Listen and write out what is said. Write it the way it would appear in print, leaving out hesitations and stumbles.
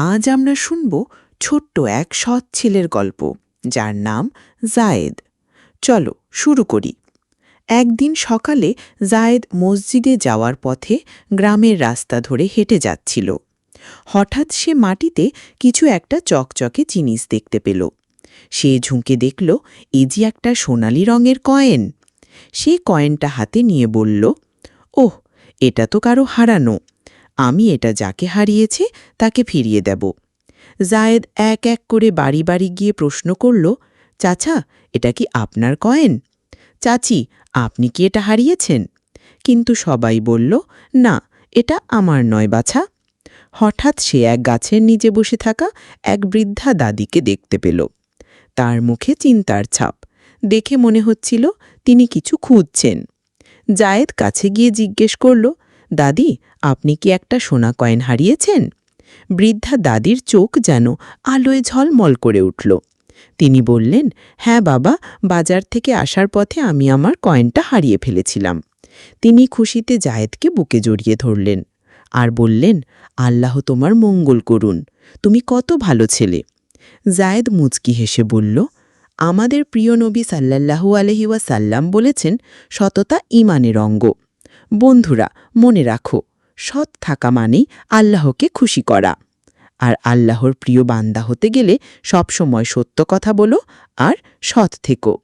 আজ আমরা শুনব ছোট্ট এক সৎ ছেলের গল্প, যার নাম জায়েদ। চলো শুরু করি। একদিন সকালে জায়েদ মসজিদে যাওয়ার পথে গ্রামের রাস্তা ধরে হেঁটে যাচ্ছিল। হঠাৎ সে মাটিতে কিছু একটা চকচকে জিনিস দেখতে পেল। সে ঝুঁকে দেখল এ যে একটা সোনালি রঙের কয়েন। সে কয়েনটা হাতে নিয়ে বলল, ওহ, এটা তো কারো হারানো। আমি এটা যাকে হারিয়েছে তাকে ফিরিয়ে দেব। জায়েদ এক এক করে বাড়ি বাড়ি গিয়ে প্রশ্ন করল, চাচা, এটা কি আপনার কয়েন? চাচি, আপনি কি এটা হারিয়েছেন? কিন্তু সবাই বলল, না, এটা আমার নয় বাছা। হঠাৎ সে এক গাছের নিচে বসে থাকা এক বৃদ্ধা দাদিকে দেখতে পেল। তার মুখে চিন্তার ছাপ। দেখে মনে হচ্ছিল তিনি কিছু খুঁজছেন। জায়েদ কাছে গিয়ে জিজ্ঞেস করল, দাদি, আপনি কি একটা সোনা কয়েন হারিয়েছেন? বৃদ্ধা দাদির চোখ যেন আলোয় ঝলমল করে উঠল। তিনি বললেন, হ্যাঁ বাবা, বাজার থেকে আসার পথে আমি আমার কয়েনটা হারিয়ে ফেলেছিলাম। তিনি খুশিতে জায়েদকে বুকে জড়িয়ে ধরলেন আর বললেন, আল্লাহ তোমার মঙ্গল করুন, তুমি কত ভালো ছেলে। জায়েদ মুচকি হেসে বলল, আমাদের প্রিয় নবী সাল্লাল্লাহু আলাইহি ওয়াসাল্লাম বলেছেন, সততা ঈমানের অঙ্গ। বন্ধুরা, মনে রাখো, সৎ থাকা মানেই আল্লাহকে খুশি করা। আর আল্লাহর প্রিয় বান্দা হতে গেলে সবসময় সত্য কথা বলো আর সৎ থেকো।